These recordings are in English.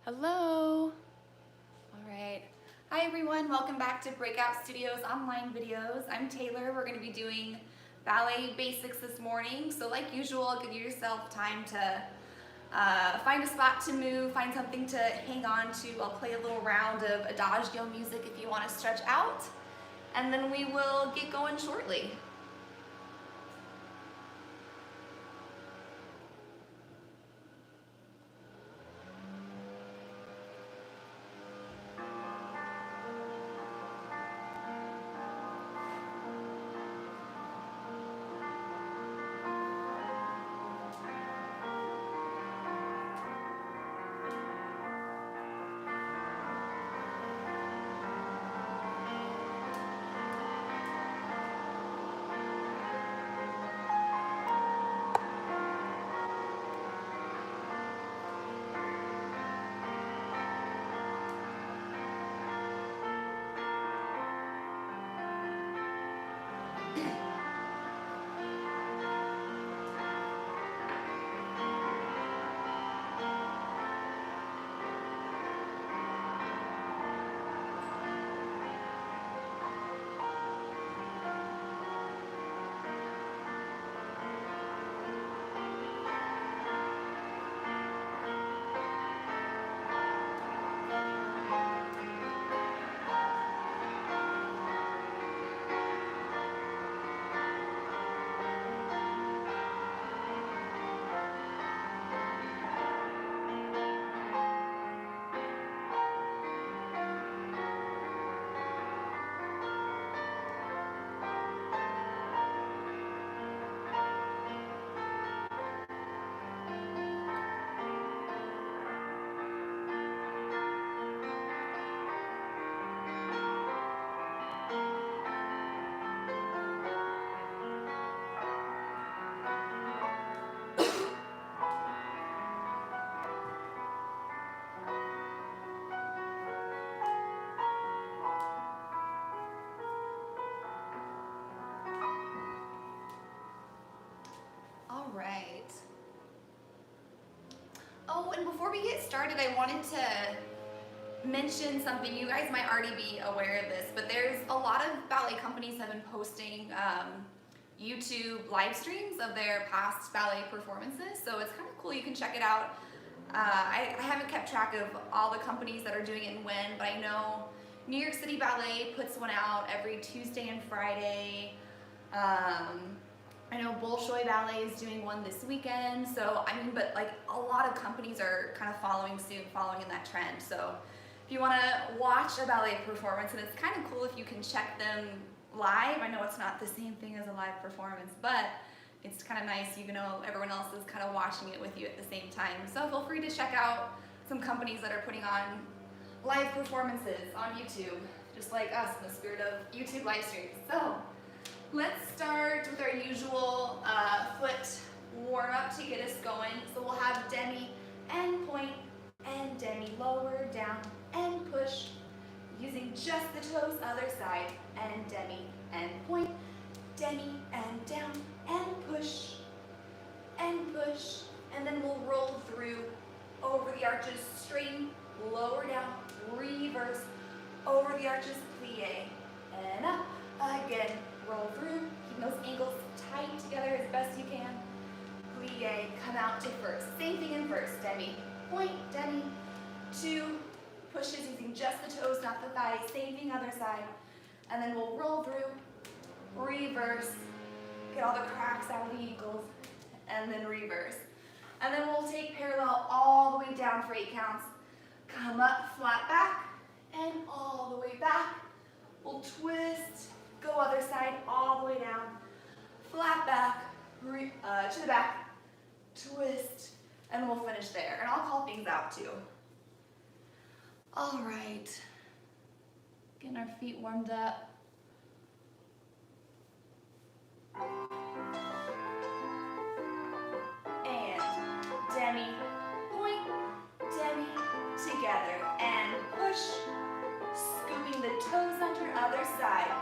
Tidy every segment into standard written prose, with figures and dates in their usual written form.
Hello. All right. Hi everyone, welcome back to BreakOut Studios online videos. I'm Taylor. We're going to be doing ballet basics this morning. So like usual, give yourself time to find a spot to move, find something to hang on to. I'll play a little round of adagio music if you want to stretch out. And then we will get going shortly. All right. Oh, and before we get started, I wanted to mention something. You guys might already be aware of this, but there's a lot of ballet companies have been posting YouTube live streams of their past ballet performances. So it's kind of cool. You can check it out. I haven't kept track of all the companies that are doing it and when, but I know New York City Ballet puts one out every Tuesday and Friday. I know Bolshoi Ballet is doing one this weekend. So, I mean, but like a lot of companies are kind of following suit, following in that trend. So if you want to watch a ballet performance, and it's kind of cool if you can check them live. I know it's not the same thing as a live performance, but it's kind of nice, you know, everyone else is kind of watching it with you at the same time. So feel free to check out some companies that are putting on live performances on YouTube, just like us in the spirit of YouTube live streams. So let's start with our usual foot warm up to get us going. So we'll have demi and point and demi, lower, down, and push. Using just the toes, other side, and demi and point, demi and down, and push, and then we'll roll through over the arches, straighten, lower down, reverse, over the arches, plie, and up, again, roll through, keep those ankles tight together as best you can, plie, come out to first, same thing in first, demi, point, demi, two, pushes using just the toes, not the thighs, same thing other side, and then we'll roll through, reverse, get all the cracks out of the ankles, and then reverse. And then we'll take parallel all the way down for 8 counts, come up, flat back, and all the way back. We'll twist, go other side, all the way down, flat back, to the back, twist, and we'll finish there. And I'll call things out too. All right, getting our feet warmed up. And demi, point, demi, together, and push, scooping the toes under, other side.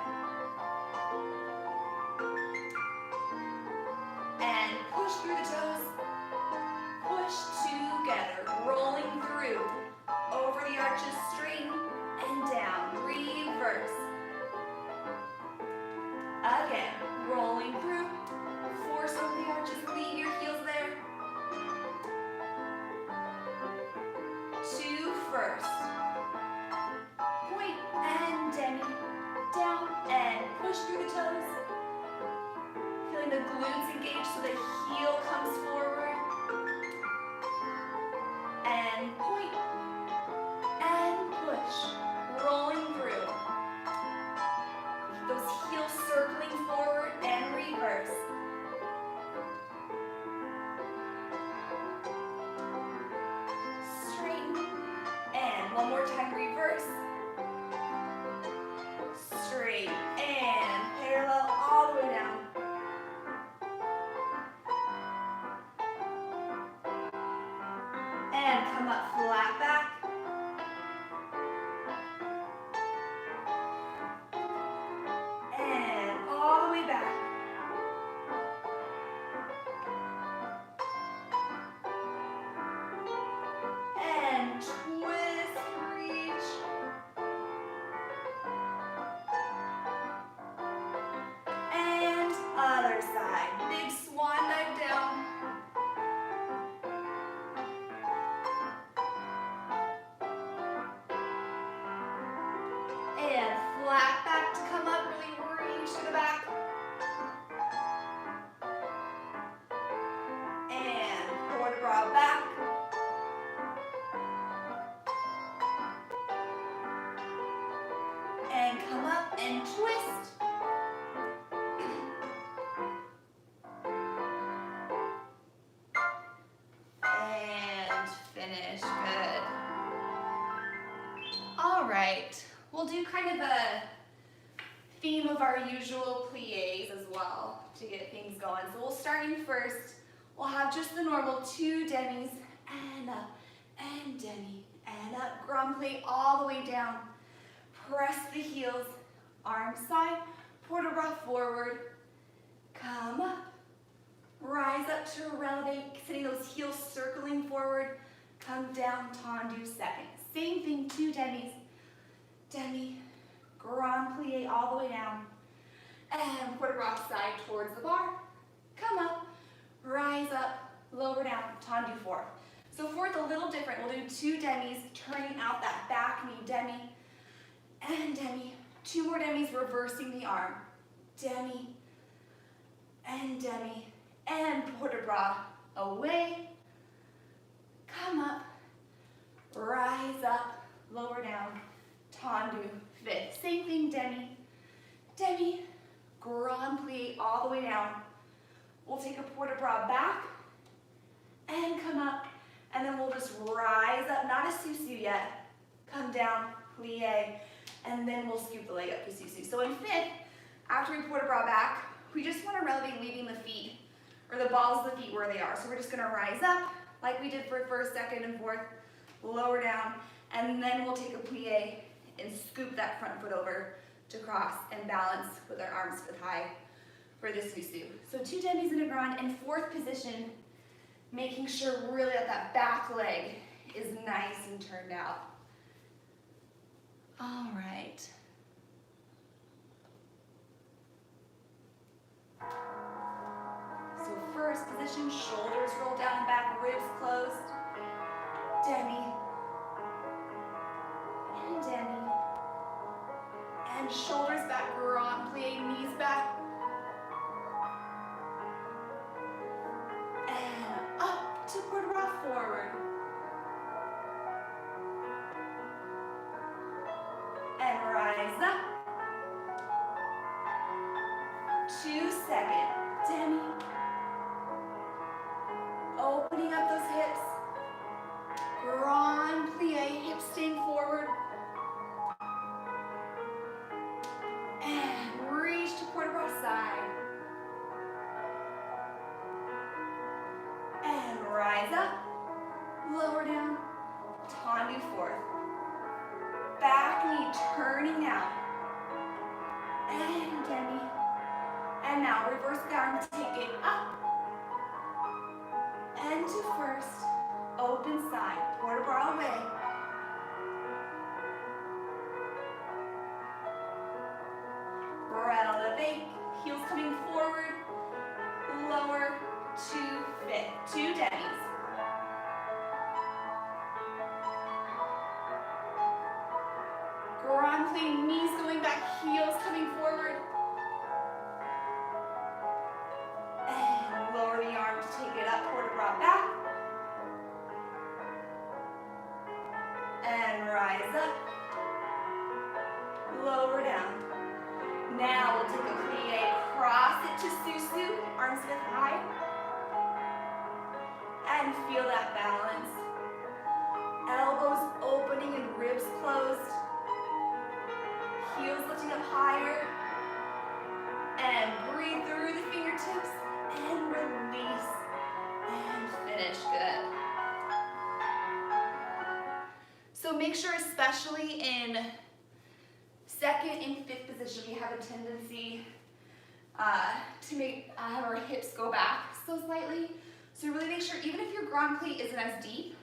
And push through the toes, push together, rolling through, glutes engaged so the heel comes forward. And point. And push. Rolling through. Those heels circling forward and reverse. Straighten. And one more time, reverse. Straight. And parallel all the way down. And come up flat back. And all the way back. And twist, reach. And other side. Big swan dive down. And flat back to come up, really reach to the back. And port de bras back. And come up and twist. And finish, good. All right, we'll do kind of a theme of our usual pliés as well to get things going. So we'll start in first. We'll have just the normal 2 demis and up and demi and up. Grand plie all the way down. Press the heels, arm side, port de bras forward. Come up. Rise up to releve, sitting those heels circling forward. Come down, tendu second. Same thing, 2 demis. Demi, grand plie all the way down. And port de bras side towards the bar. Come up, rise up, lower down, tendu fourth. So fourth, a little different. We'll do 2 demis, turning out that back knee, demi, and demi. 2 more demis, reversing the arm. Demi, and port de bras away. Come up, rise up, lower down, tendu fifth. Same thing, demi, grand plie all the way down. We'll take a port de bras back and come up, and then we'll just rise up, not a susu yet. Come down, plie, and then we'll scoop the leg up to susu. So in fifth, after we port de bras back, we just want to releve leaving the feet, or the balls of the feet where they are. So we're just going to rise up, like we did for first, second, and fourth, lower down, and then we'll take a plie and scoop that front foot over to cross and balance with our arms foot high for the susu. So 2 demis in a grand, and fourth position, making sure really that back leg is nice and turned out. All right. So first position, shoulders roll down and back, ribs closed. Demi. And demi. And shoulders back, grand plie, knees back. And up to port de bras forward. And rise up. 2 second, demi. Opening up those hips. Grand plie, hips staying forward. And reach to port de bras side. And rise up. Lower down. Tendu fourth. Back knee turning out. And demi. And now reverse the arm, take it up. And to first. Open side, port de bras away. Releve, heels coming forward. Lower to fifth. 2 demis. Grand plie, knees going back, heels coming forward. rise up, lower down. Now we'll take a plie, cross it to susu, arms width high, and feel that balance. Elbows opening and ribs closed. Heels lifting up higher. And breathe through the fingertips and release and finish. Good. So make sure, especially in second and fifth position, we have a tendency to have our hips go back so slightly. So really make sure, even if your grand plie isn't as deep,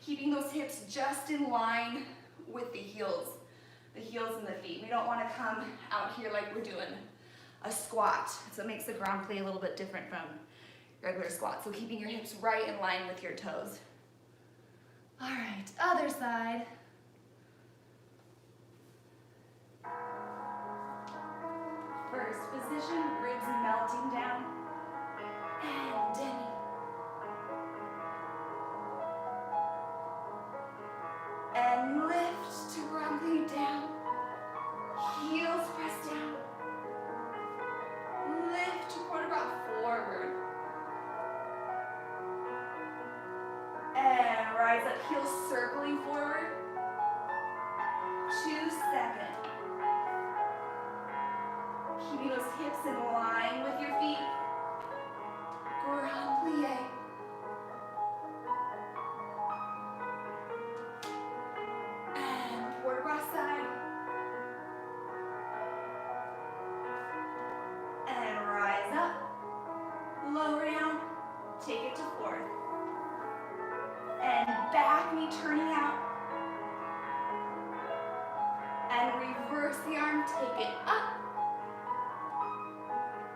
keeping those hips just in line with the heels and the feet. We don't want to come out here like we're doing a squat. So it makes the grand plie a little bit different from regular squat. So keeping your hips right in line with your toes. All right, other side. First position, ribs melting down. And demi. And lift to grand plie down. Heels press down. Lift to quarter bra forward. And rise up, heels circling forward. 2 seconds. Keeping those hips in line with your feet. Grand plie. And quarter bra side. And rise up. Lower down. Take it to fourth. And back knee turning out. And reverse the arm, take it up.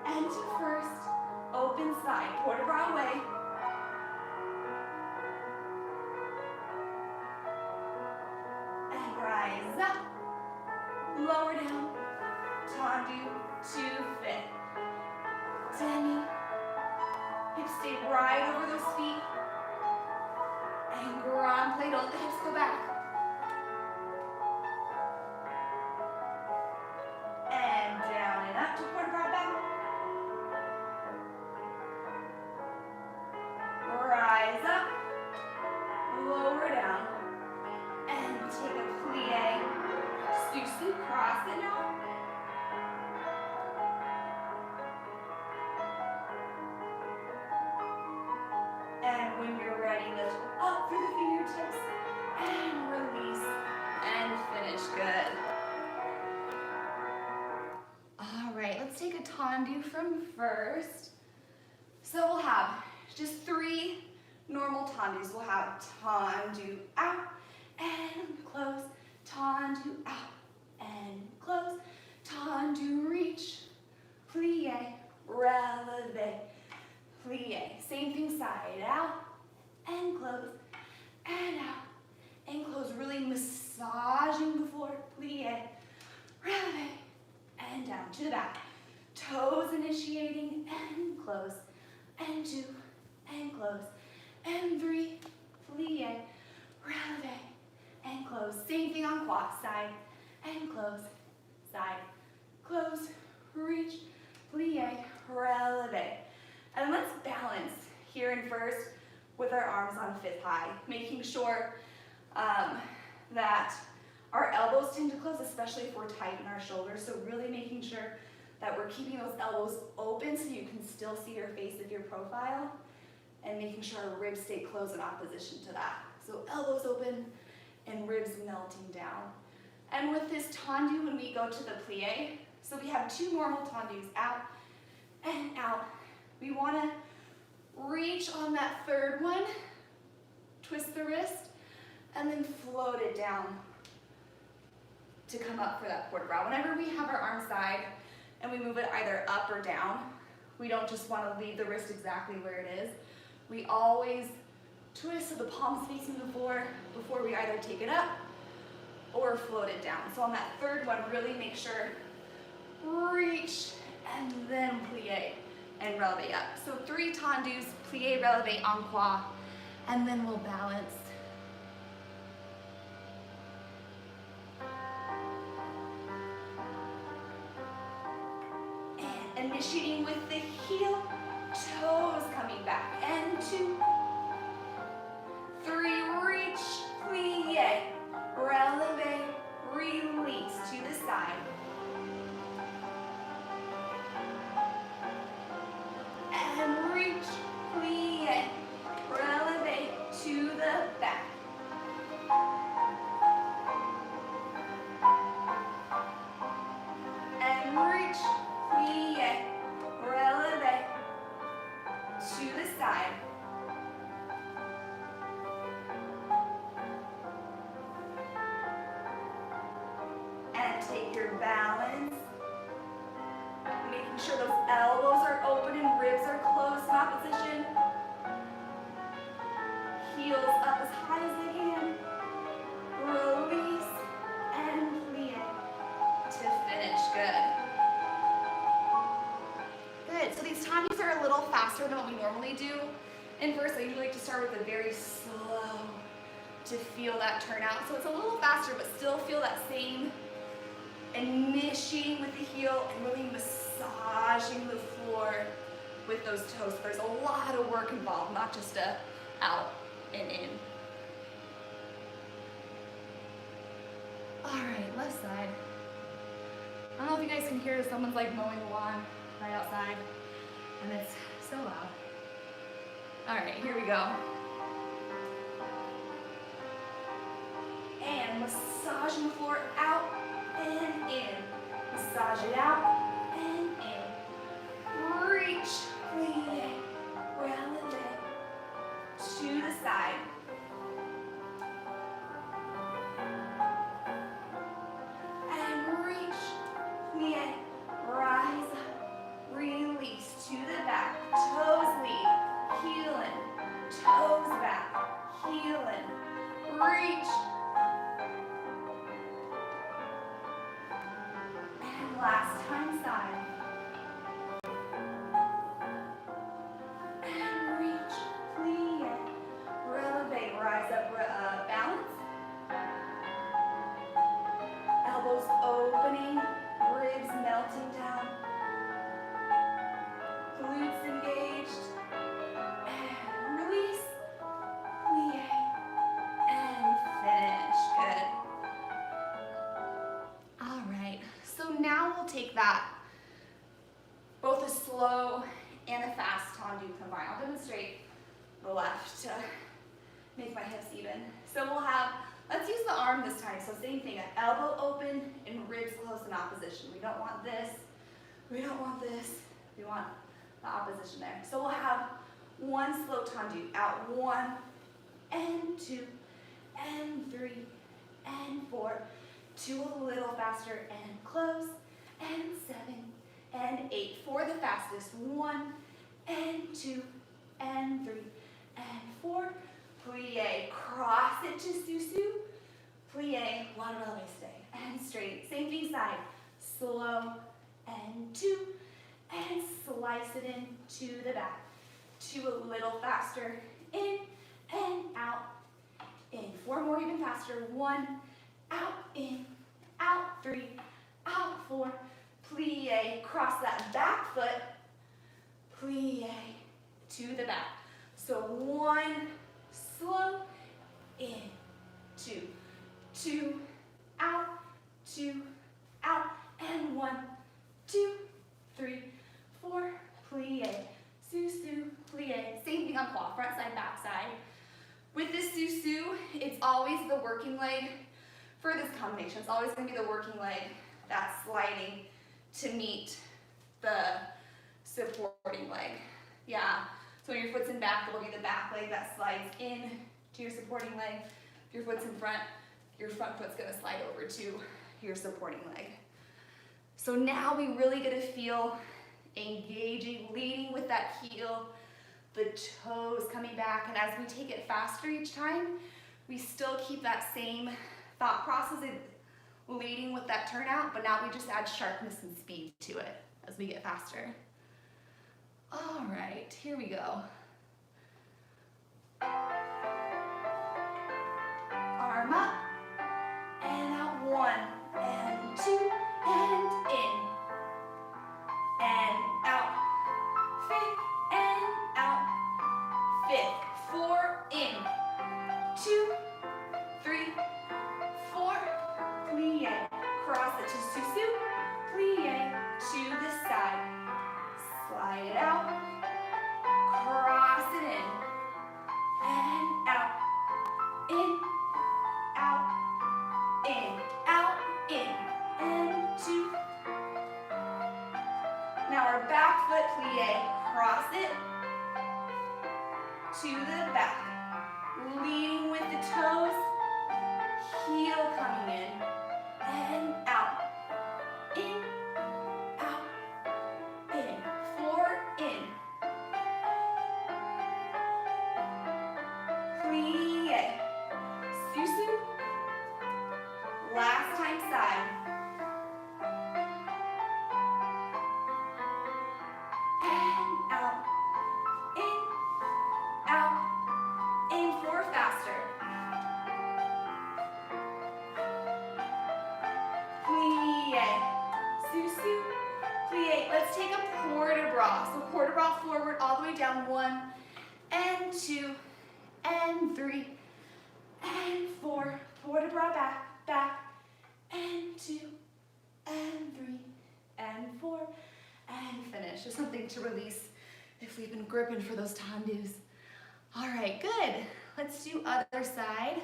And to first, open side, quarter bra away. And rise up, lower down, tendu to fifth. Demi, hips stay right over those feet. And grand plie, don't let the hips go back. And down and up to quarter bra back. Rise up, lower down, and take a plie, susu, cross it now. And when you're ready, lift up through the fingertips, and release, and finish. Good. All right, let's take a tendu from first. So we'll have just 3 normal tendus. We'll have tendu out and close, tendu out and close, tendu reach, plie, releve, plie. Same thing, side out and close and out and close. Really massaging the floor, plie, releve, and down to the back. Toes initiating and close and 2 and close and 3, plie, releve, and close. Same thing on quad, side and close, side, close, reach, plie, releve. And let's balance here in first with our arms on fifth high, making sure that our elbows tend to close, especially if we're tight in our shoulders. So really making sure that we're keeping those elbows open so you can still see your face of your profile, and making sure our ribs stay closed in opposition to that. So elbows open and ribs melting down. And with this tendu, when we go to the plie, so we have 2 normal tendus, out and out. We want to reach on that third one, twist the wrist, and then float it down to come up for that quarter bra. Whenever we have our arm side and we move it either up or down, we don't just want to leave the wrist exactly where it is. We always twist so the palms facing the floor before we either take it up or float it down. So on that third one, really make sure, reach, and then plie and releve up. So 3 tendus, plie, releve, en croix, and then we'll balance. initiating with the heel, toes coming back, and 2, 3, reach, plie, releve, release to the side. And reach, plie, releve to the back. And reach, plie, releve to the side. And take your balance, making sure those elbows are open and ribs are closed in opposition. Heels up as high as they can. Release and plie to finish. Good. Good. So these timings are a little faster than what we normally do. In first, I usually like to start with a very slow to feel that turnout. So it's a little faster, but still feel that same initiating with the heel and really massaging the floor with those toes. There's a lot of work involved, not just a out and in. All right, left side. I don't know if you guys can hear, someone's like mowing the lawn right outside, and it's so loud. All right, here we go. And massaging the floor out and in. Massage it out and in. Reach, plie, releve to the side. And reach, plie, rise up, release to the back. Toes lead, heeling, toes back, heeling, reach. Last time side. And reach, plie, releve, rise up, balance. Elbows opening, ribs melting down. Glutes engaged. And release, plie, and finish. Good. All right. So now we'll take that, both a slow and a fast tendu combined. I'll demonstrate the left to make my hips even. So we'll have, let's use the arm this time. So same thing, an elbow open and ribs close in opposition. We don't want this, we don't want this, we want the opposition there. So we'll have one slow tendu, out 1 and 2 and 3 and 4. 2 a little faster and close, and 7 and 8 for the fastest. 1 and 2 and 3 and 4. Plie, cross it to susu. Plie, one releve stay, and straight. Same thing side. Slow and 2, and slice it in to the back. 2 a little faster, in and out, in. 4 more even faster. 1, out, in, out, 3, out, 4, plie, cross that back foot, plie, to the back. So 1, slow, in, 2, 2, out, 2, out, and 1, 2, 3, 4, plie, susu, plie. Same thing on quad, front side, back side. With this susu, it's always the working leg. For this combination, it's always going to be the working leg that's sliding to meet the supporting leg. Yeah, so when your foot's in back, it'll be the back leg that slides in to your supporting leg. If your foot's in front, your front foot's going to slide over to your supporting leg. So now we really get to feel engaging, leading with that heel, the toes coming back, and as we take it faster each time, we still keep that same thought process of leading with that turnout, but now we just add sharpness and speed to it as we get faster. All right, here we go. Arm up, and out 1, and 2, and in, and plie, cross it to the back, leading with the toes, heel coming in, and out, in, out, in, 4, in, plie, susu, last time side, and out, in, 4 faster, plie, susu, plie. Let's take a port de bras. So port de bras forward all the way down, 1 and 2 and 3 and 4. Port de bras back, back, and 2 and 3 and 4 and finish. Just something to release if we've been gripping for those tendus. All right, good. Let's do other side.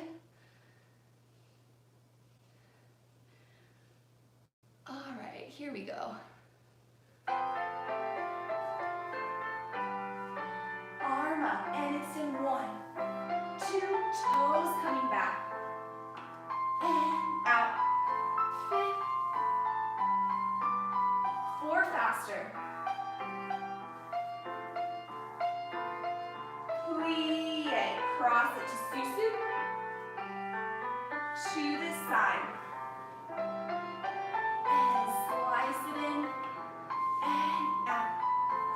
All right, here we go. Arm up, and it's in 1, 2, toes coming back, and out, 5, 4 faster, plie, cross it to susu, to the side, and slice it in, and out,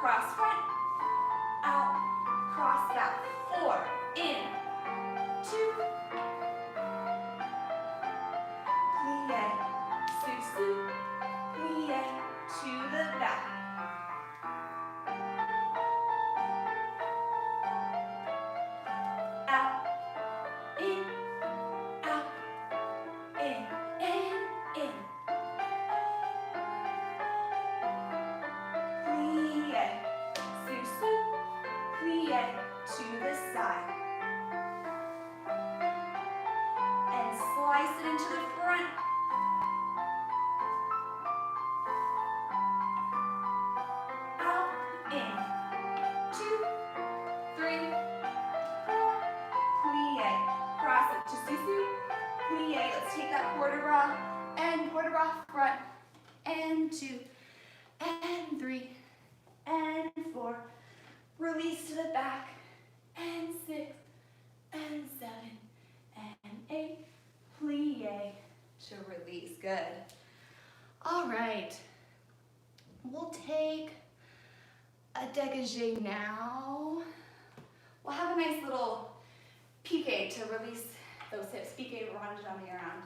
cross front, out, cross back, 4, in, 2, plie, susu, plie, to the back, out, in, out, in, in, plie, susu, plie, to the side, and slice it into the front, out, in, 2, 3, 4, plie, cross it to susu, plie. Let's take that port de bras and port de bras front, and 2 and 3 and 4, release to the back, and 6 and 7 and 8, plie to release. Good. All right, we'll take a dégagé now. We'll have a nice little piqué to release those hips, piqué running around.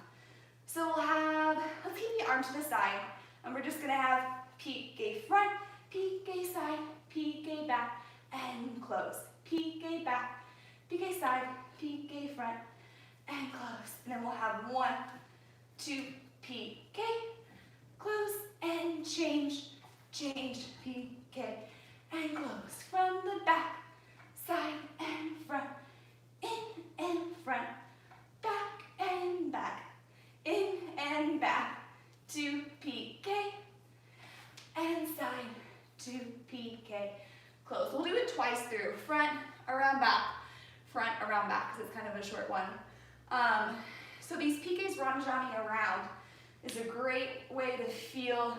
So we'll have, let's keep the arm to the side, and we're just gonna have piqué front, piqué side, piqué back, and close. Piqué back, piqué side, piqué front, and close. And then we'll have 1, 2, piqué, close, and change, piqué, and close. From the back, side and front, in and front, back and back, in and back, to piqué, and side, to piqué, close. We'll do it twice through, front, around back, because it's kind of a short one. So these piqués ranjani around is a great way to feel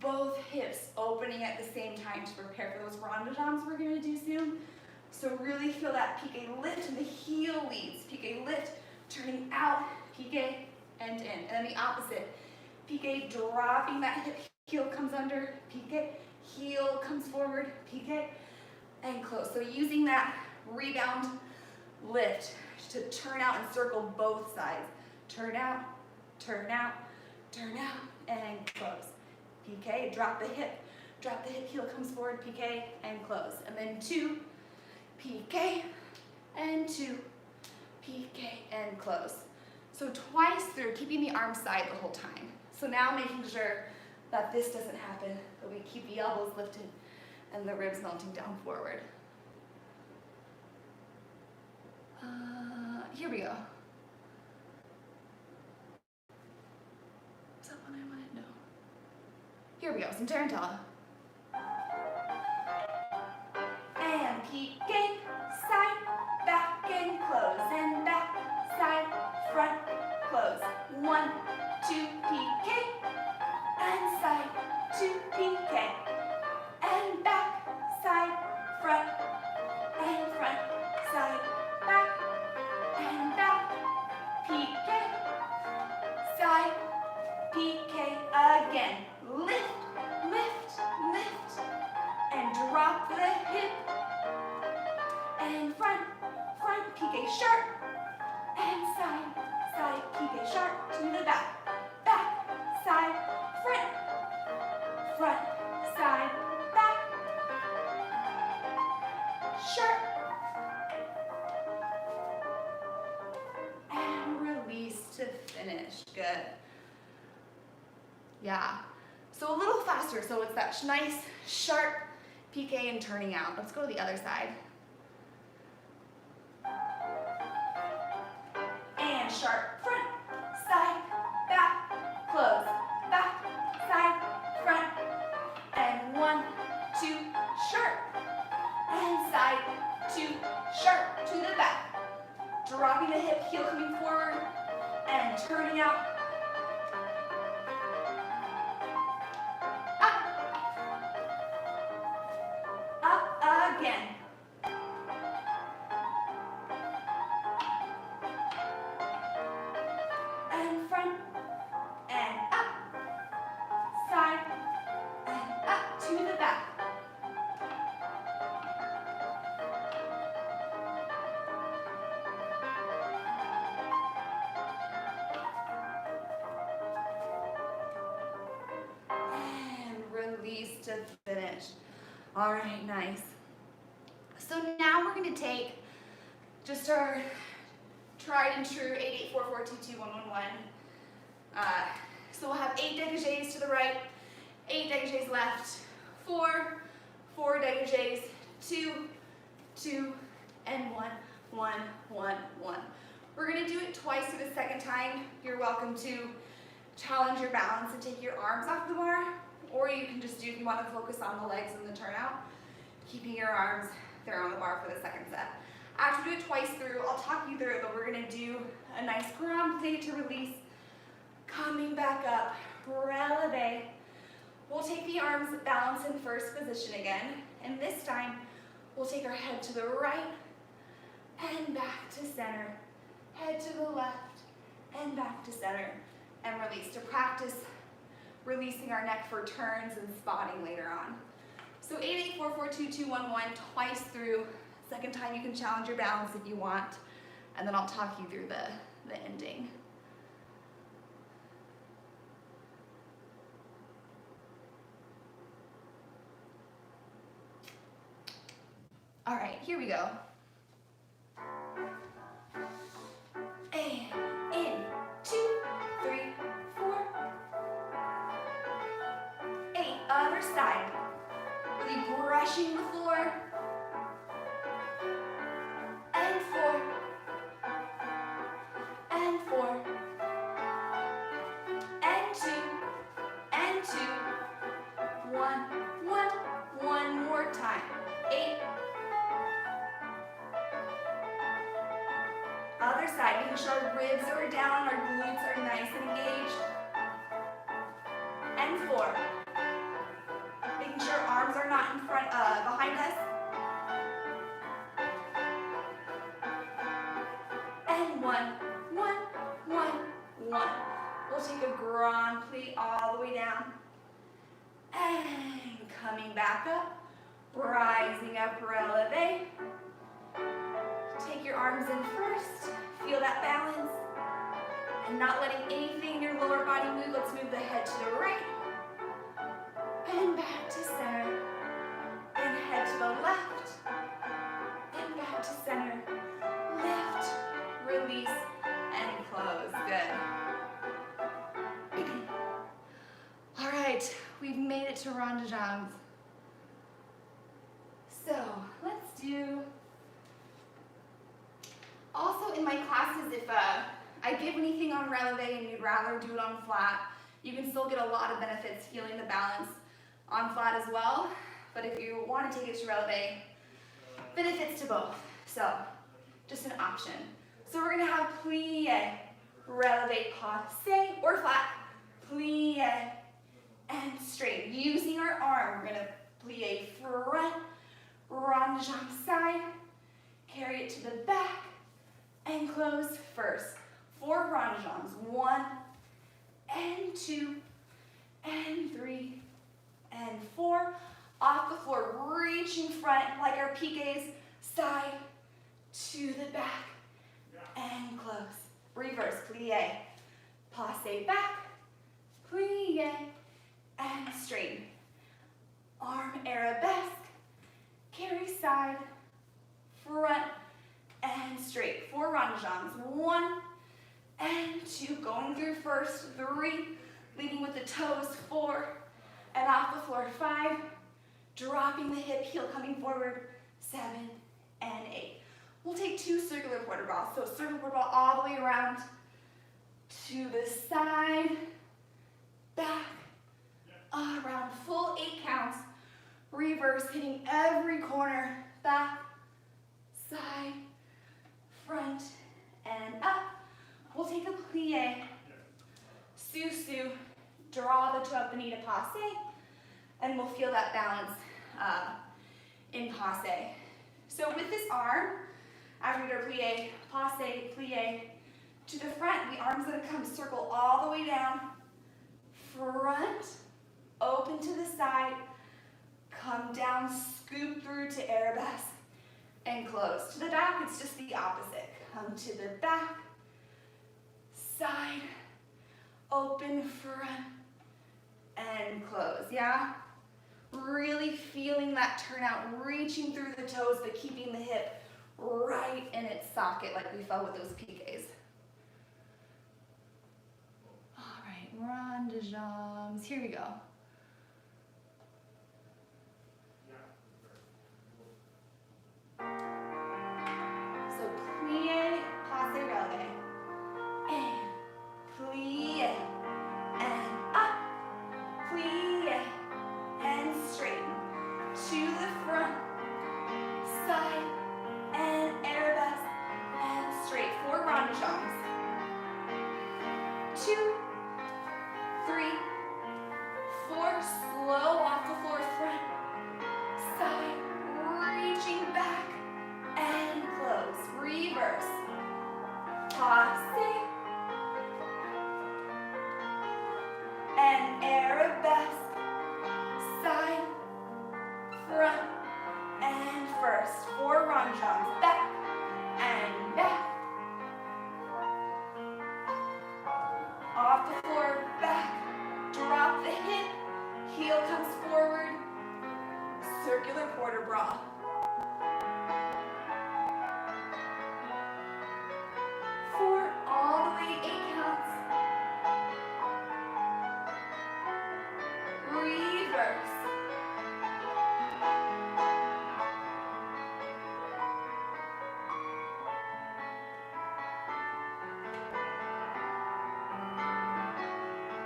both hips opening at the same time to prepare for those rondejons we're going to do soon. So really feel that piqué lift and the heel leads. Piqué lift, turning out, piqué, and in. And then the opposite. Piqué dropping that hip, heel comes under, piqué, heel comes forward, piqué, and close. So using that rebound lift to turn out and circle both sides. Turn out, turn out, turn out, and close. Piqué, drop the hip, heel comes forward, piqué, and close. And then 2, piqué, and 2, piqué, and close. So twice through, keeping the arm side the whole time. So now making sure that this doesn't happen, that we keep the elbows lifted and the ribs melting down forward. Here we go. Is that one I wanted? No. Here we go, some tarantella. pique, side, back and close, and back, side, front, close. 1, 2, pique, and side, 2, pique, and back, side, front, and front, side, back, and back, pique, side, pique, again. Lift, lift, lift, and drop the hip, and front, front, pique sharp, and side, side, pique sharp to the back, back, side, front, front, side, back, sharp, and release to finish. Good. Yeah. So a little faster, so it's that nice, sharp pique and turning out. Let's go to the other side. And sharp, front, side, back, close, back, side, front, and 1, 2, sharp, and side, 2, sharp, to the back. Dropping the hip, heel coming forward, and turning out. Again. And front, and up, side, and up to the back. And release to finish. All right, nice. So now we're going to take just our tried and true 8-8-4-4-2-2-1-1-1. So we'll have 8 dégagés to the right, 8 dégagés left, 4, 4 dégagés, 2, 2, and 1, 1, 1, 1. We're going to do it twice for the second time. You're welcome to challenge your balance and take your arms off the bar, or you can just do, if you want to focus on the legs and the turnout, keeping your arms there on the bar for the second set. After we do it twice through, I'll talk you through it, but we're going to do a nice grand plie to release, coming back up, releve. We'll take the arms balance in first position again, and this time we'll take our head to the right and back to center, head to the left and back to center, and release to practice releasing our neck for turns and spotting later on. So 8-8-4-4-2-2-1-1 twice through. Second time you can challenge your balance if you want, and then I'll talk you through the ending. All right, here we go. And in, 2, 3, 4. 8, other side. Really brushing the floor. And 4. And 4. And 2. And 2. 1, 1. One more time. 8. Other side, making sure our ribs are down, our glutes are nice and engaged. And 4. Making sure arms are not in front, behind us. And 1, 1, 1, 1. We'll take a grand plie all the way down. And coming back up, rising up, releve. Take your arms in first, feel that balance, and not letting anything in your lower body move. Let's move the head to the right, and back to center, and head to the left, and back to center. Lift, release, and close. Good. All right, we've made it to rond de jambes. So let's do. Also in my classes, if I give anything on releve and you'd rather do it on flat, you can still get a lot of benefits feeling the balance on flat as well. But if you want to take it to releve, benefits to both. So just an option. So we're gonna have plie, releve, passe, or flat, plie, and straight. Using our arm, we're gonna plie front, rond de jambe side, carry it to the back, and close first. 4 rond de jambes, 1, and 2, and 3, and 4. Off the floor, reaching front like our piqués, side to the back, and close. Reverse, plie, passe back, plie, and straighten. Arm arabesque, carry side, front, and straight. 4 rond de jambes, 1, and 2. Going through first, 3, leading with the toes, 4, and off the floor, 5. Dropping the hip, heel coming forward, 7 and 8. We'll take 2 circular port de bras. So circular port de bras all the way around to the side, back, around, full 8 counts. Reverse, hitting every corner, back, side, front, and up. We'll take a plie, sous-sus, draw the toe up the knee to passe, and we'll feel that balance in passe. So with this arm, after we do our plie, passe, plie, to the front, the arm's gonna come circle all the way down, front, open to the side, come down, scoop through to arabesque, and close. To the back, it's just the opposite. Come to the back, side, open, front, and close, yeah? Really feeling that turnout, reaching through the toes, but keeping the hip right in its socket like we felt with those piqués. All right, rond de jambes, here we go. So plie, passe, releve, and plie, and up, plie, and straighten to the front, side, and arabesque, and straight. 4 rond de jambes. 2, 3, 4. Slow off the floor, front, side, reaching back, and close. Reverse. Passe, and arabesque. Side, front, and first. 4 rond de jambes, back, and back. Off the floor, back. Drop the hip, heel comes forward. Circular port de bras. 4, all the way, 8 counts. Reverse.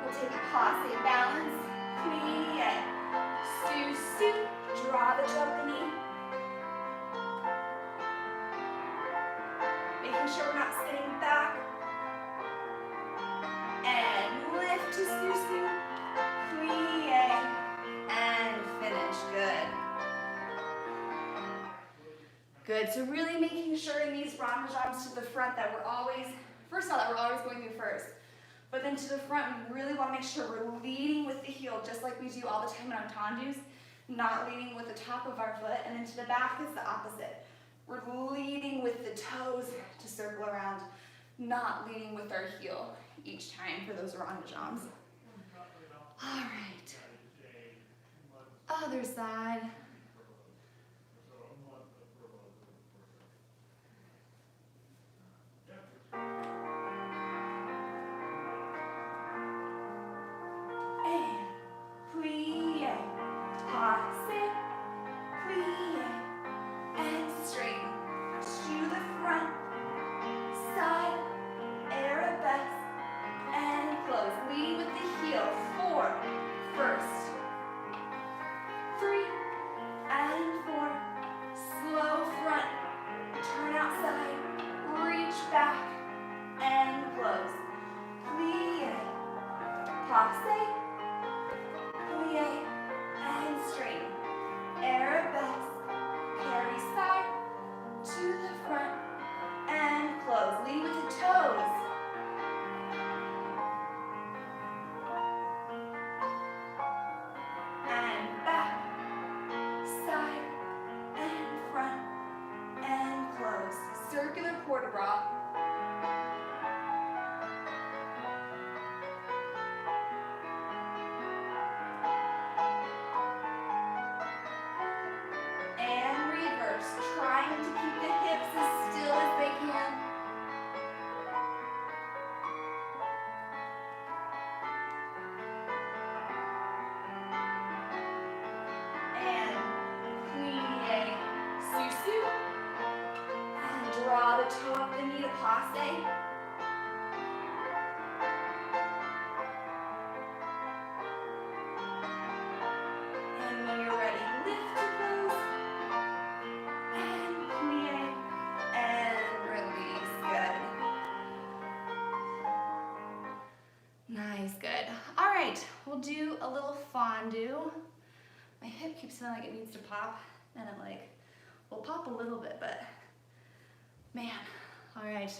We'll take a passe balance, plie, sous-sus, draw the toe up the knee. Making sure we're not sitting back. And lift to sous-sus, plie, and finish. Good. Good. So really making sure in these rond de jambes to the front that we're always, first of all, that we're always going through first. But then to the front, we really want to make sure we're leading with the heel, just like we do all the time on tendus, not leading with the top of our foot. And then to the back is the opposite. We're leading with the toes to circle around, not leading with our heel each time for those rond de jambes. All right. Other side. passe, plie, and straighten. Arabesque, carry side to the front and close. Lead with the toes. And back, side, and front, and close. Circular port de bras. And reverse, trying to keep the hips as still as they can. And plie, sous-sus. And draw the toe up the knee to passe. And when you're ready, lift to close. And plie. And release. Good. Nice, good. All right, we'll do a little fondue. My hip keeps feeling like it needs to pop, and I'm like, we'll pop a little bit, but man, all right.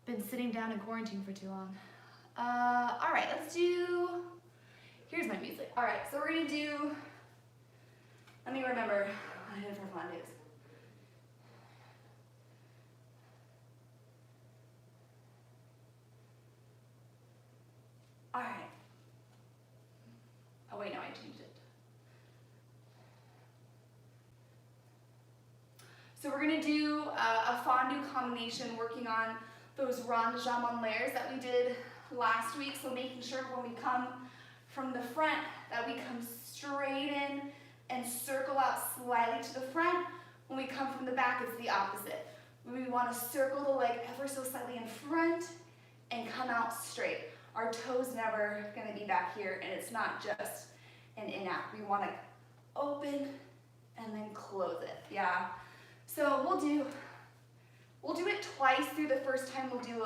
Been sitting down in quarantine for too long. All right, let's do, here's my music. All right, so we're gonna do, let me remember what I did for fondues. All right. Oh wait, no, I changed it. So we're gonna do a fondue combination working on those rond de jambe on layers that we did last week. So making sure when we come from the front that we come straight in and circle out slightly to the front. When we come from the back, it's the opposite. We wanna circle the leg ever so slightly in front and come out straight. Our toe's never gonna be back here, and it's not just an in-out. We wanna open and then close it, yeah. So we'll do it twice through the first time. We'll do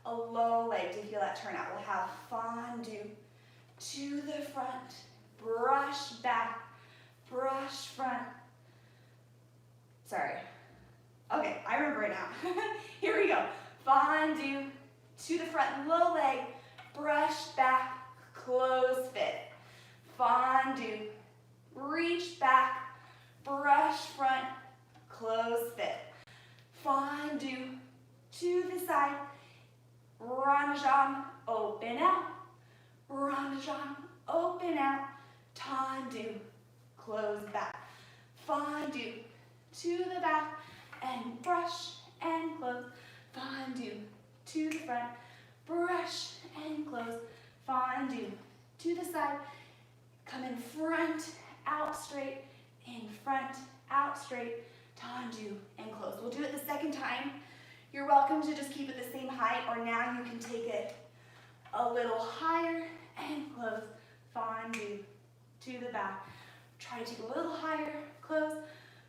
a low leg to feel that turn out. We'll have fondue to the front, brush back, brush front. Sorry. Okay, I remember it now. Here we go. Fondue to the front, low leg, brush back, close fit. Fondue, reach back, brush front, close fit. Fondue to the side, rond de jambe, open out. Rond de jambe, open out. Tendu, close back. Fondue to the back and brush and close. Fondue to the front, brush and close. Fondue to the side, come in front, out straight, in front, out straight, tendu, and close. We'll do it the second time. You're welcome to just keep it the same height, or now you can take it a little higher and close. Fondue to the back. Try to take a little higher, close.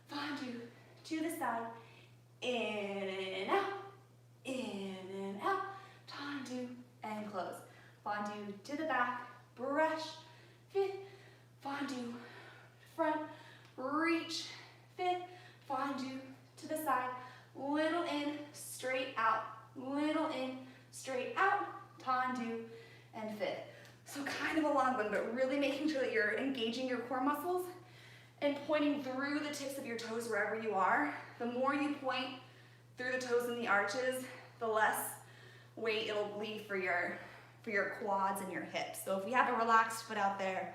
Fondue to the side, in and out, in and out, tendu, and close. Fondue to the back, brush, fifth, fondue, front, reach, fifth, fondue to the side, little in, straight out, little in, straight out, tendu, and fifth. So kind of a long one, but really making sure that you're engaging your core muscles and pointing through the tips of your toes wherever you are. The more you point through the toes and the arches, the less weight it'll leave for your quads and your hips. So if we have a relaxed foot out there,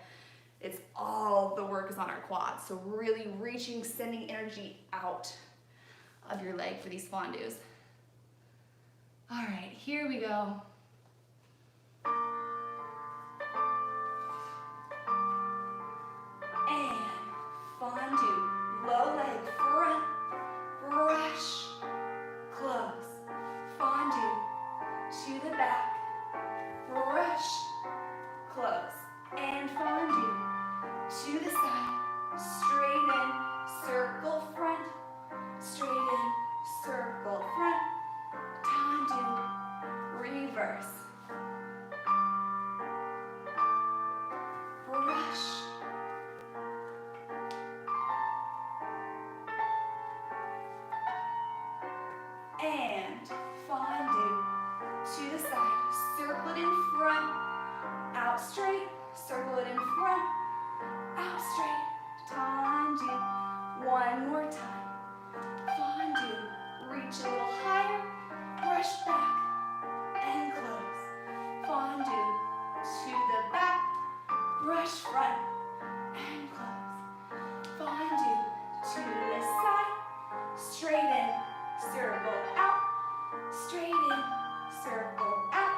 it's all the work is on our quads. So really reaching, sending energy out of your leg for these fondues. All right, here we go. And fondue, low leg, front, brush, close. Fondue to the back, brush, close. And fondue to the side, straight in, circle front, straight in, circle front, tendu, reverse. front, out straight, circle it in front, out straight, tendu. One more time, fondue. Reach a little higher, brush back and close. Fondue to the back, brush front and close. Fondue to the side, straighten, circle out, straighten, circle out,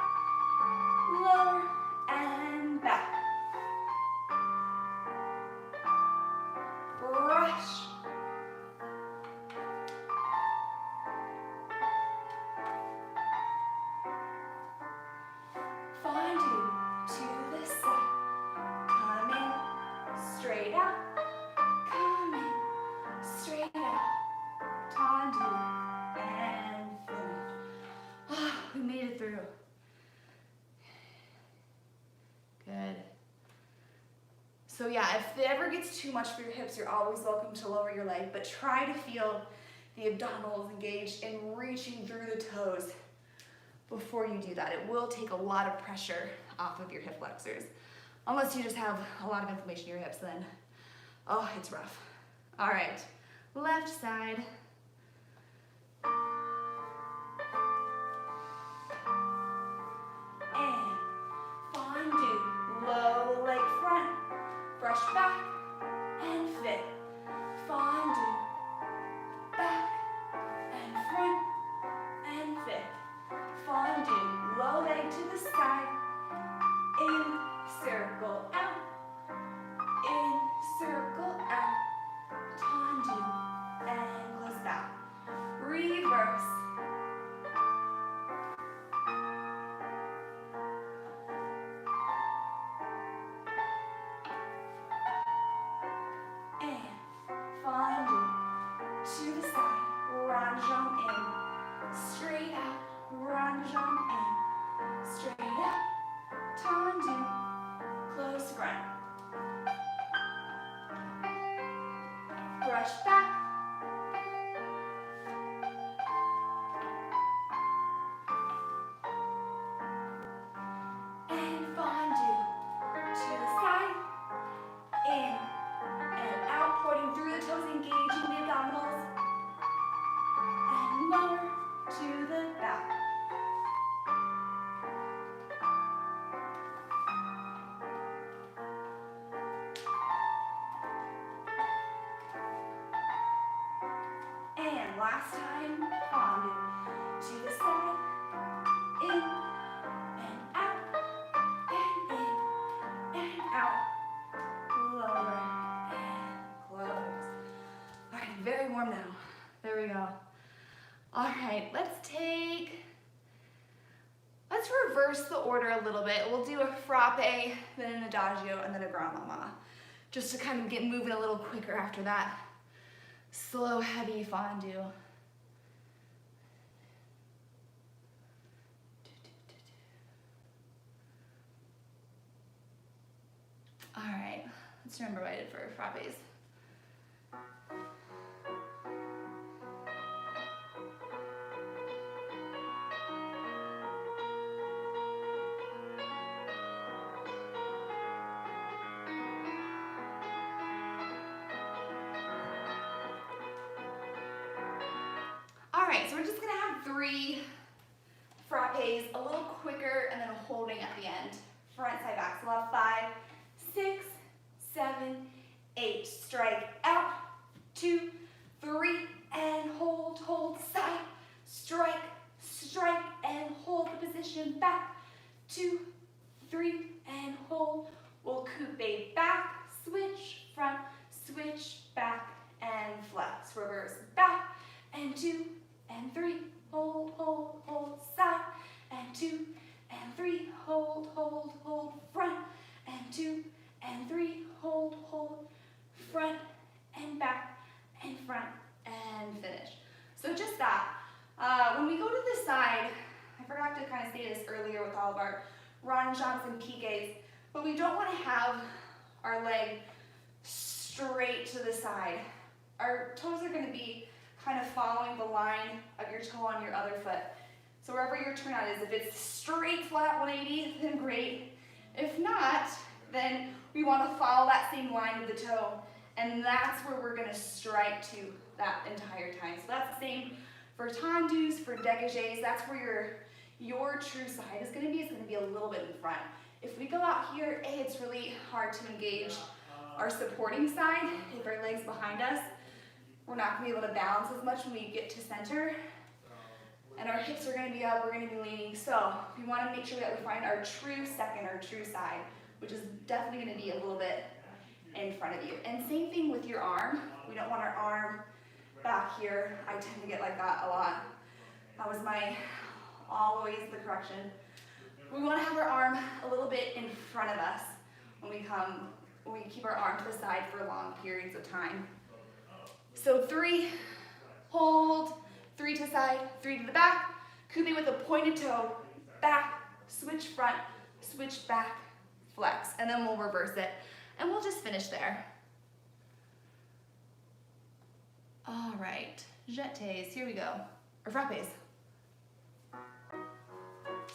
lower and back. Brush. Fondue to the side, coming straight out, coming straight out, tendu, and finish. Oh, we made it through. Good. So yeah, if it ever gets too much for your hips, you're always welcome to lower your leg, but try to feel the abdominals engaged and reaching through the toes before you do that. It will take a lot of pressure off of your hip flexors. Unless you just have a lot of inflammation in your hips, then, oh, it's rough. All right, left side. And fondue, low leg front, brush back and fit. Fondue, back and front and fit. Fondue, low leg to the side, in, circle out, in, circle out, tendu, and close back. Reverse. And fondue to the side, ranjang in, straight out, ranjang in, straight out, tendu, close front. Brush back. And fondue to the side, in and out, pointing through the toes, engaging the abdominals, and lower to the back. And last time, fondue to the side, in and out, and in and out, lower and close. All right, very warm now. There we go. All right, let's reverse the order a little bit. We'll do a frappe, then an adagio, and then a grand mama, just to kind of get moving a little quicker after that slow, heavy fondue. All right, let's remember what I did for frappes. All right, so we're just gonna have 3 frappes, a little quicker, and then a holding at the end. Front, side, back. So we'll have 5, 6, 7, 8. Strike out, 2, 3, and hold, hold, side. Strike, strike, and hold the position back. 2, 3, and hold. We'll coupe back, switch, front, switch, back, and flex. Reverse, back, and 2, and 3, hold, hold, hold, side, and 2, and 3, hold, hold, hold, front, and 2, and 3, hold, hold, front, and back, and front, and finish. So just that. When we go to the side, I forgot to kind of say this earlier with all of our ranjans and piques, but we don't want to have our leg straight to the side. Our toes are going to be kind of following the line of your toe on your other foot. So wherever your turnout is, if it's straight flat 180, then great. If not, then we want to follow that same line with the toe, and that's where we're going to strike to that entire time. So that's the same for tendus, for dégagés. That's where your true side is going to be. It's going to be a little bit in front. If we go out here, it's really hard to engage our supporting side. If our leg's behind us, we're not going to be able to balance as much when we get to center. And our hips are going to be up, we're going to be leaning. So we want to make sure that we find our true second, our true side, which is definitely going to be a little bit in front of you. And same thing with your arm. We don't want our arm back here. I tend to get like that a lot. That was always the correction. We want to have our arm a little bit in front of us when we keep our arm to the side for long periods of time. So 3, hold, 3 to the side, 3 to the back. Coupe with a pointed toe, back, switch front, switch back, flex. And then we'll reverse it. And we'll just finish there. All right, jetés, here we go. Or frappés.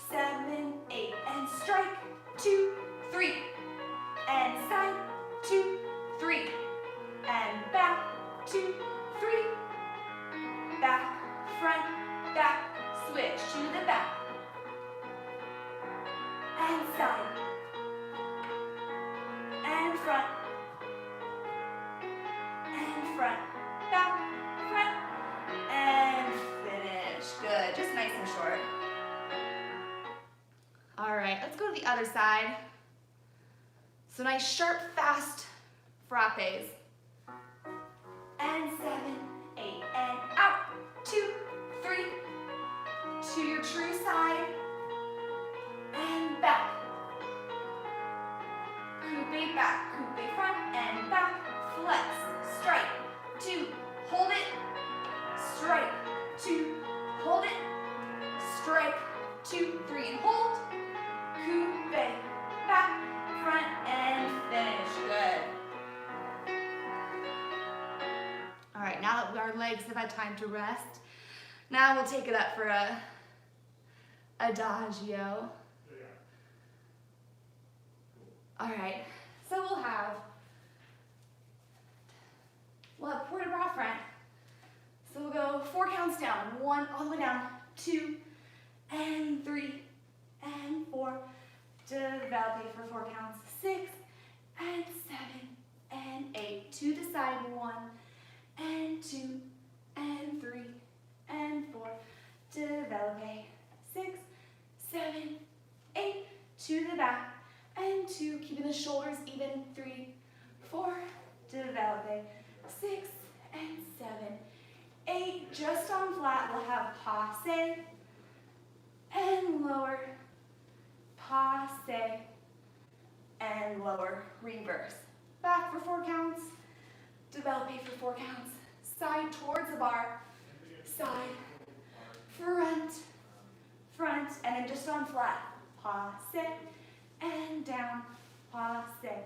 7, 8, and strike, 2, 3, and side, 2, 3, and back, 2, 3, back, front, back, switch to the back, and side, and front, back, front, and finish. Good, just nice and short. All right, let's go to the other side. So nice, sharp, fast frappés. And 7, 8, and out. 2, 3, to your true side, and back. Coupe back, coupe front, and back, flex, strike, 2, hold it, strike, 2, hold it, strike, 2, 3, and hold, coupe, back, front, and finish. Good. All right, now that our legs have had time to rest, now we'll take it up for a adagio. All right, so we'll have port de bras front. So we'll go 4 counts down, 1 all the way down, 2, and 3, and 4. Develop for 4 counts, 6, and 7, and 8. To the side, 1, and 2, and 3, and 4. Develop 6, 7, 8. To the back, and 2. Keeping the shoulders even, 3, 4. Develop 6, and 7, 8. Just on flat, we'll have passe, and lower, passe, and lower, reverse. Back for 4 counts, develop for 4 counts, side towards the bar, side, front, front, and then just on flat, passe, and down, passe,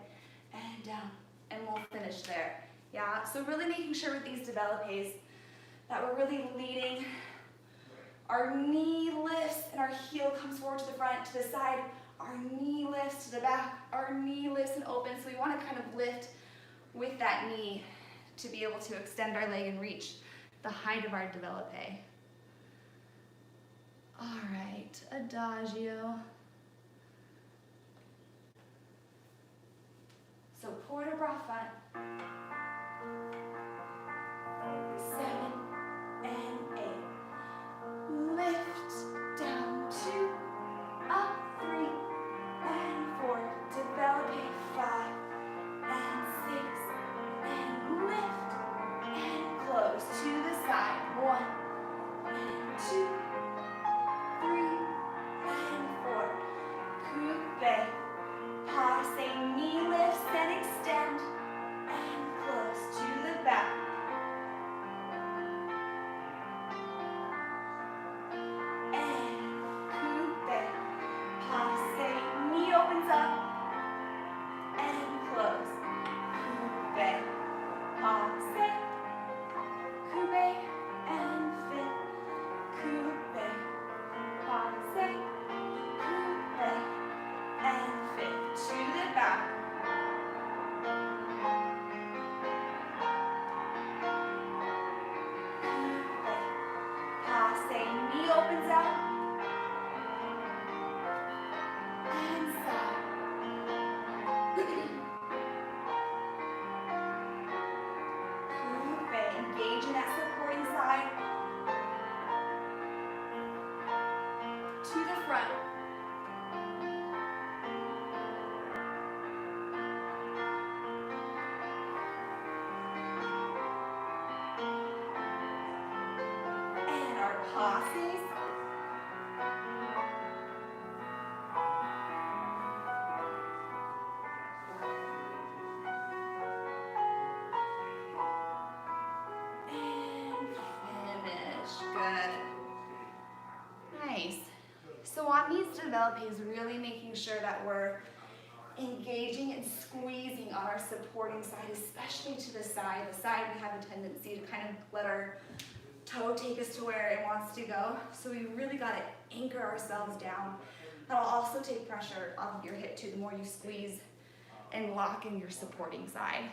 and down, and we'll finish there. Yeah, so really making sure with these developés that we're really leading. Our knee lifts and our heel comes forward to the front, to the side. Our knee lifts to the back. Our knee lifts and opens. So we want to kind of lift with that knee to be able to extend our leg and reach the height of our developé. All right, adagio. So port de bras front. 7 and 8. Lift down, 2, up, 3, and 4. Develop 5 and 6, and lift and close to the side. 1 and 2, 3, and 4. Coupe, passe, knee lifts and extend, and close to the back. developing is really making sure that we're engaging and squeezing on our supporting side, especially to the side. The side we have a tendency to kind of let our toe take us to where it wants to go. So we really got to anchor ourselves down. That'll also take pressure off of your hip too, the more you squeeze and lock in your supporting side.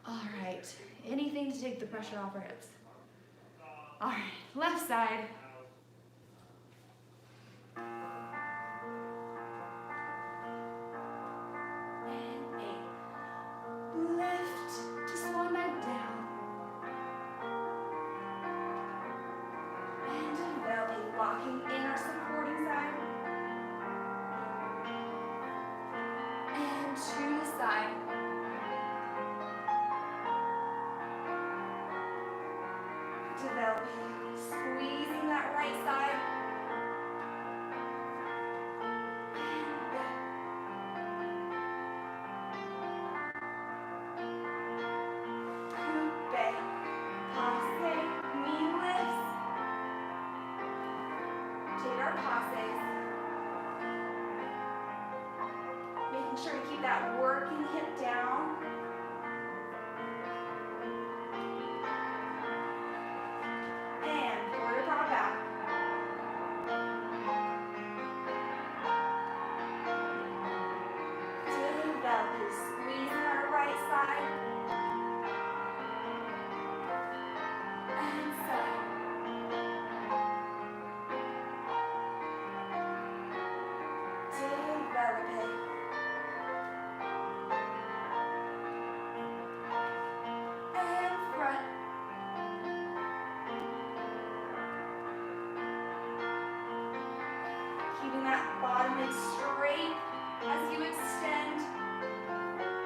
All right, anything to take the pressure off our hips. All right, left side. And 8. Lift, just one leg down. And developing, locking in our supporting side. And to the side. Developing, squeezing that right side. And back. Coupe, passe, knee lifts. Take our passes. Making sure to keep that working hip down. Keeping that bottom leg straight as you extend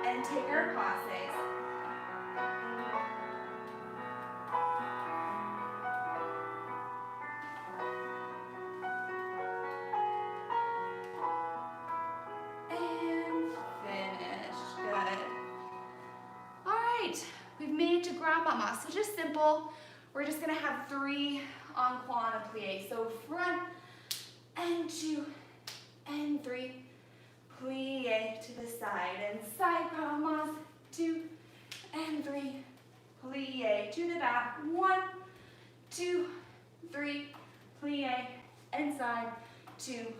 and take our passes. And finish. Good. All right, we've made it to Grand Mama. So just simple. We're just gonna have 3 en croix and a plie. So front and 2 and 3, plie to the side and side Grand 2 and 3, plie to the back, 1, 2, 3, plie and side, 2,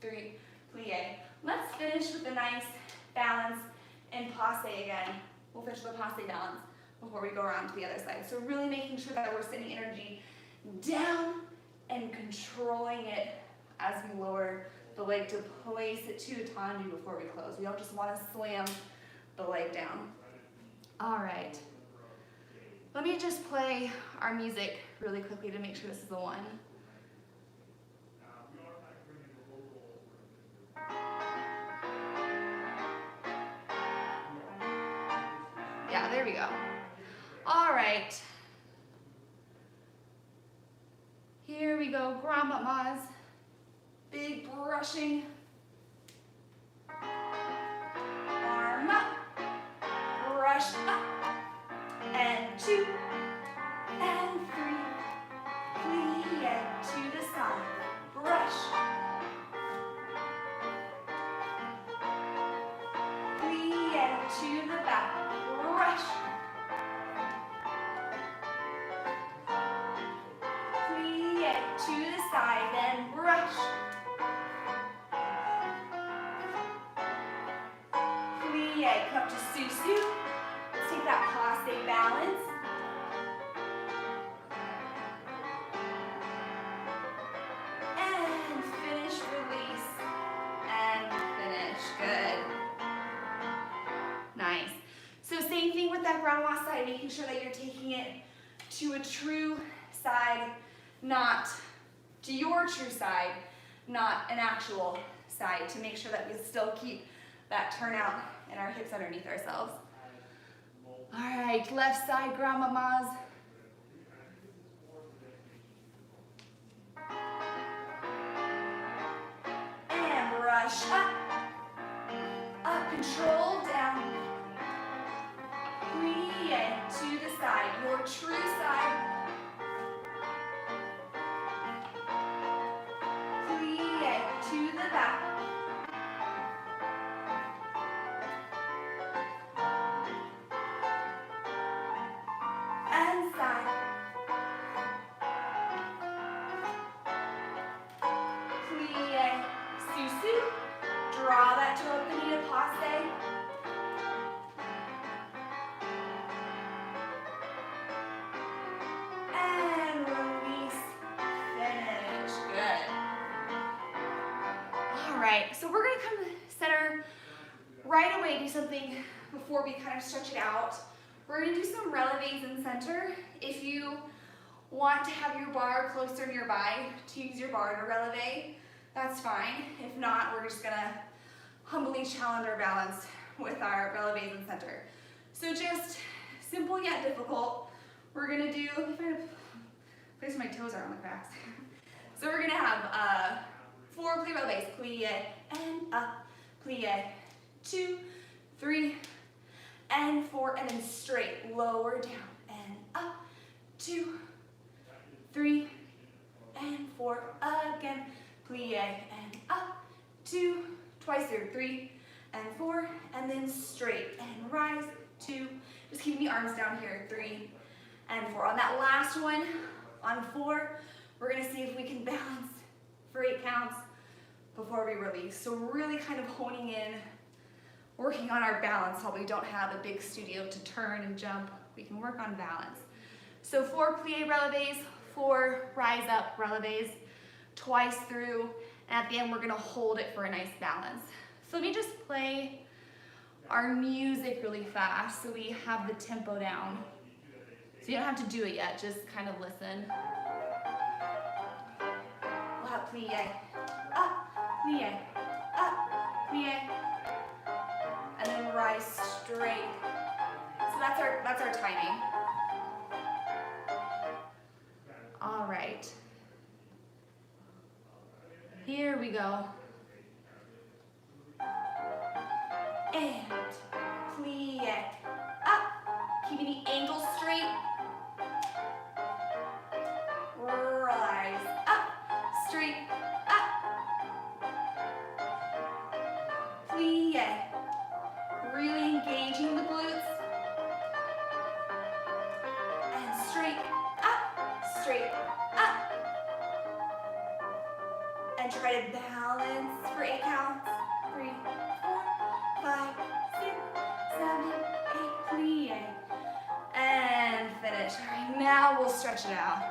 3, plie. Let's finish with a nice balance and passe again. We'll finish with a passe balance before we go around to the other side. So really making sure that we're sending energy down and controlling it as we lower the leg to place it to tandu before we close. We don't just want to slam the leg down. All right. Let me just play our music really quickly to make sure this is the one. Yeah, there we go. All right. Here we go, Grand Mamas. Big brushing. Arm up, brush up, and 2, and 3, plie to the side, brush, plie to the back, brush, plie to the side, then brush, come to Susu. Let's take that passe balance. And finish, release, and finish. Good. Nice. So same thing with that Grand Walk side, making sure that you're taking it to a true side, not to your true side, not an actual side, to make sure that we still keep that turnout and our hips underneath ourselves. All right, left side, Grand Mamas. And brush up, up, control, down. Plie to the side, your true side. Plie back. And side. Plie, susu. Draw that toe up and knee to passe. And release. Finish. Good. All right, so we're going to come to center right away, do something before we kind of stretch it out. We're going to do some releves in center. If you want to have your bar closer nearby to use your bar in a releve, that's fine. If not, we're just going to humbly challenge our balance with our releves in center. So just simple yet difficult. We're going to do, let me find a place where my toes are on the cracks. So we're going to have 4 plie releves. Plie and up, plie, 2, 3, and 4, and then straight, lower down, and up, 2, 3, and 4, again, plie, and up, 2, twice through, 3, and 4, and then straight, and rise, 2, just keeping the arms down here, 3, and 4. On that last one, on 4, we're gonna see if we can balance for 8 counts before we release. So really kind of honing in, working on our balance while we don't have a big studio to turn and jump. We can work on balance. So 4 plie releves, 4 rise up releves, twice through, and at the end we're gonna hold it for a nice balance. So let me just play our music really fast so we have the tempo down. So you don't have to do it yet, just kind of listen. We'll have plie, up, plie, up, plie, and then rise straight. So that's our timing. All right. Here we go. And plie, up, keeping the ankle straight. Rise, up, straight, up. Plie, really engaging the glutes. And straight, up. And try to balance for 8 counts. 3, 4, 5, 6, 7, 8, plie. And finish. All right, now we'll stretch it out.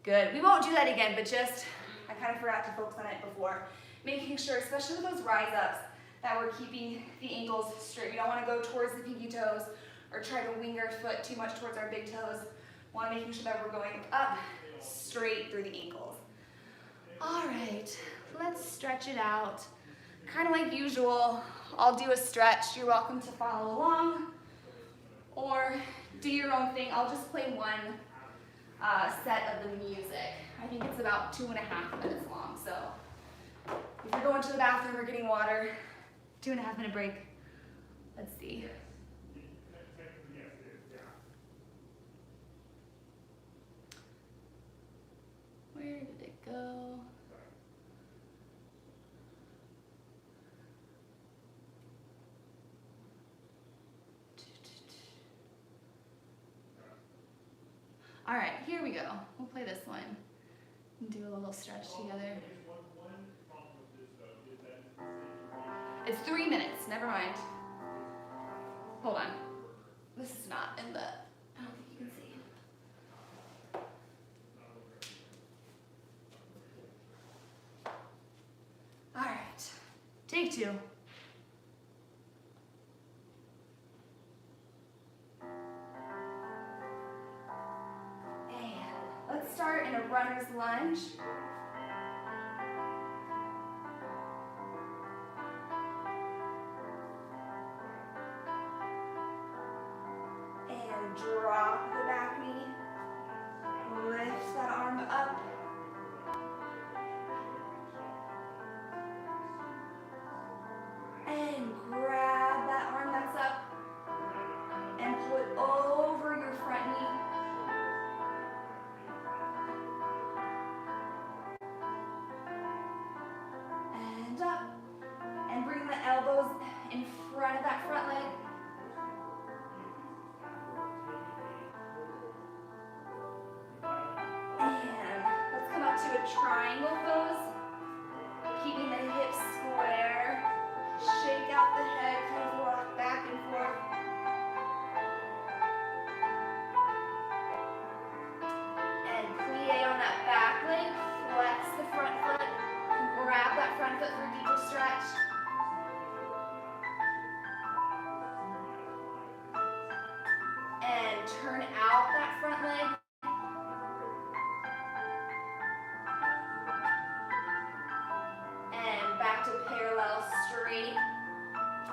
Good. We won't do that again, but just, I kind of forgot to focus on it before. Making sure, especially with those rise ups, that we're keeping the ankles straight. We don't want to go towards the pinky toes or try to wing our foot too much towards our big toes. We want to make sure that we're going up straight through the ankles. All right, let's stretch it out. Kind of like usual, I'll do a stretch. You're welcome to follow along or do your own thing. I'll just play one set of the music. I think it's about 2.5 minutes long. So if you're going to the bathroom or getting water, 2.5 minute break. Let's see. Where did it go? All right, here we go. We'll play this one and do a little stretch together. It's 3 minutes, never mind. Hold on. This is not in the, I don't think you can see. All right, take 2. Let's start in a runner's lunge. And drop the back knee. Lift that arm up. And grab that arm that's up. And pull it over your front knee.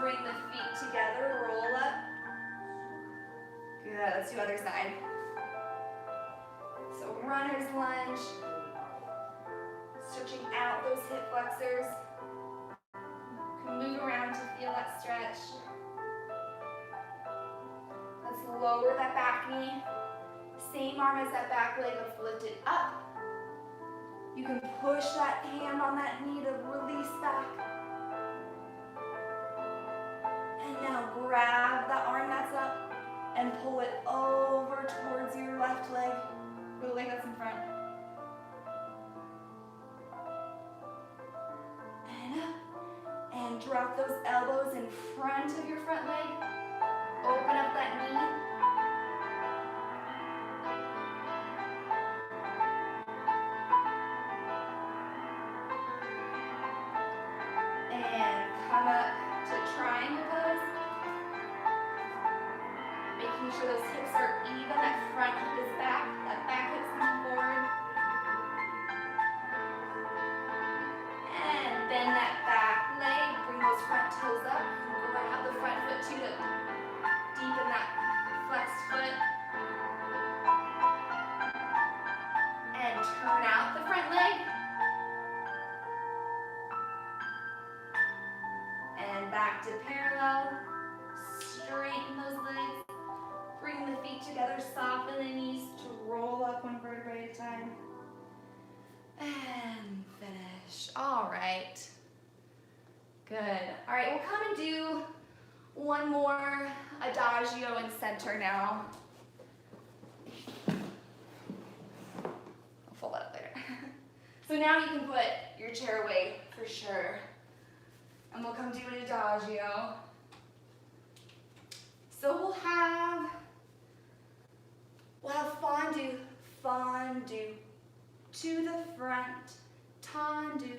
Bring the feet together, roll up. Good, let's do other side. So runner's lunge. Stretching out those hip flexors. You can move around to feel that stretch. Let's lower that back knee. Same arm as that back leg, let's lift it up. You can push that hand on that knee to release back. And now grab the arm that's up and pull it over towards your left leg, or the leg that's in front. And up. And drop those elbows in front of your front leg. Open up that knee. And come up to triangle pose. Making sure those hips are even, that front hip is back, that back hip's coming forward. And bend that back leg, bring those front toes up. Grab the front foot too to deepen that flexed foot. And turn out the front leg. And back to parallel. Straighten those legs. Bring the feet together, soften the knees to roll up one vertebrae at a time. And finish. All right. Good. All right, we'll come and do one more adagio in center now. I'll fold that up later. So now you can put your chair away for sure. And we'll come do an adagio. So we'll have fondue, fondue, to the front, tendu,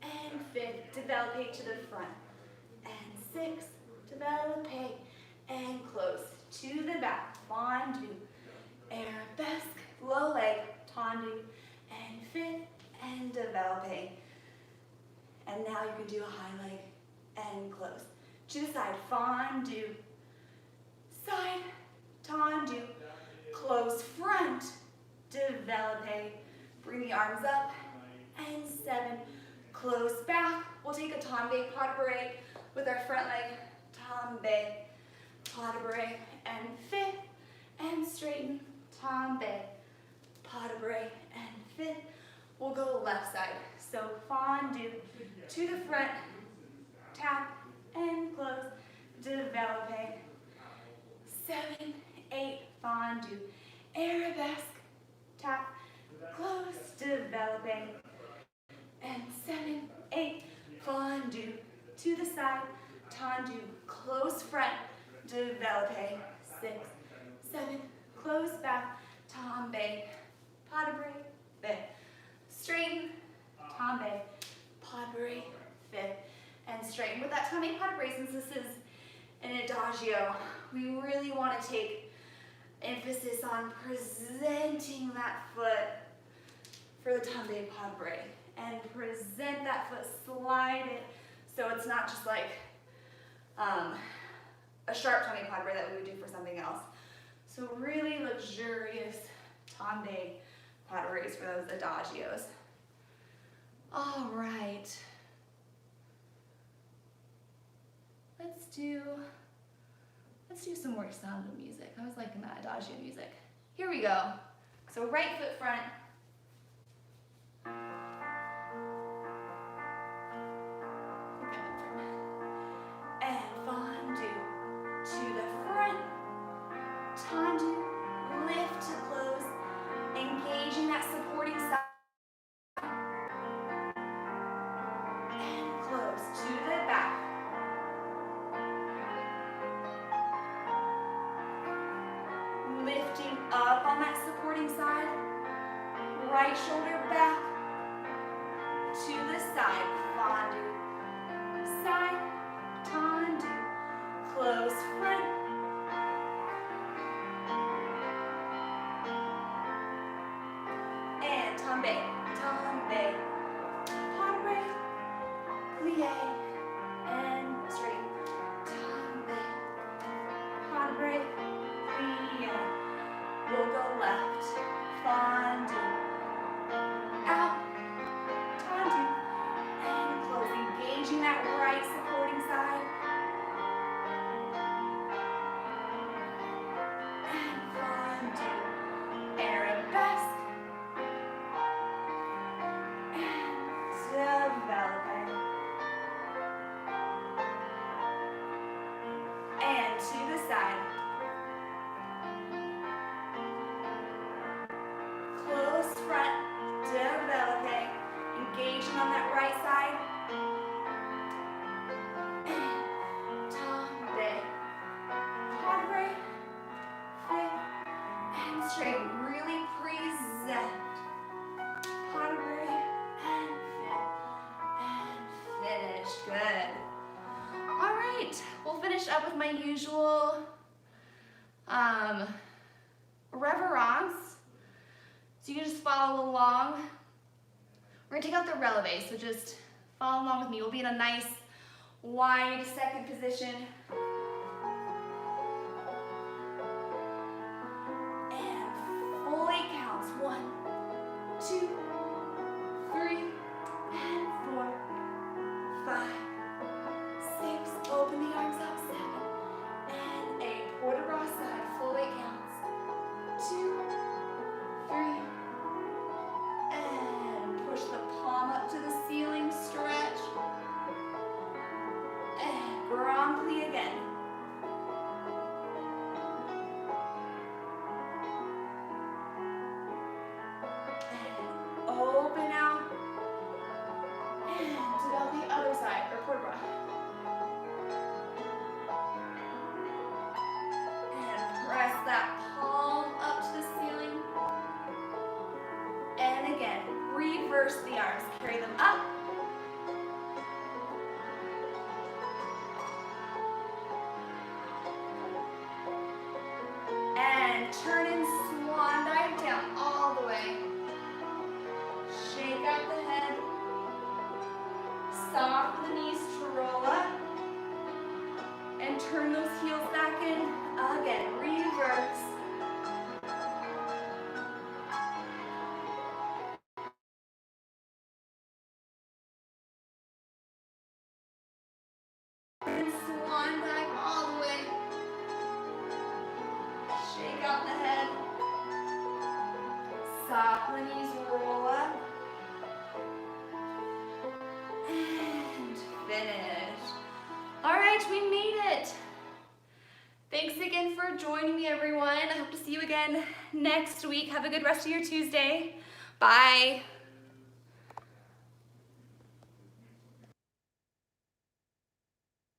and fifth, develope to the front, and six, develope, and close, to the back, fondue, arabesque, low leg, tendu, and fifth, and develope. And now you can do a high leg, and close, to the side, fondue, side, tendu, close front, develope, bring the arms up, and seven, close back. We'll take a tombe pas de bourrée with our front leg, tombe, pas de bourrée, and fifth, and straighten, tombe, pas de bourrée, and fifth. We'll go left side. So fondue, to the front, tap, and close, develope, 7, 8, fondue, arabesque, tap, close, developing, and 7, 8, fondue, to the side, tendu, close front, developing, 6, 7, close back, tombe, pas de bourrée, fifth, straighten, tombe, pas de bourrée, fifth, and straighten. With that tombe pas de bourrée, since this is an adagio, we really want to take emphasis on presenting that foot for the tombe pas de bourrée, and present that foot, slide it, so it's not just like a sharp tombe pas de bourrée that we would do for something else. So really luxurious tombe pas de bourrées for those adagios. All right. Let's do some more samba music. I was liking that adagio music. Here we go. So right foot front. And fondue to the front. Tendu, lift to close, engaging that supporting side. And close to the back. Lifting up on that supporting side, right shoulder back, to the side, fondue, side, tendu, close front, and tombe, tombe, pas de bourrée, plie, and straight, and to the side. Close front, developing, engaging on that right side. And tombe, quadre, and straight, really present. Quadre, and finish, good. All right, we'll finish up with my usual reverence. So you can just follow along. We're gonna take out the releve, so just follow along with me. We'll be in a nice wide second position. And fully counts. 1, 2, 3, and 4, 5, 6. Open the arms up. 7. And 8. Port de bras side, fully counts. 2, 3, and push the palm up to the ceiling, stretch, and grand plie again. And open out, and to the other side, or port de bras. And press that palm up to the ceiling. And again, reverse the arms, carry them up. And turn in swan dive down all the way. Shake out the head. Soften the knees to roll up. And turn those heels back in. Again, reverse. And swan dive all the way. Shake out the head. Soften the knees, roll up. And finish. All right, we made it. Thanks again for joining me, everyone. I hope to see you again next week. Have a good rest of your Tuesday. Bye.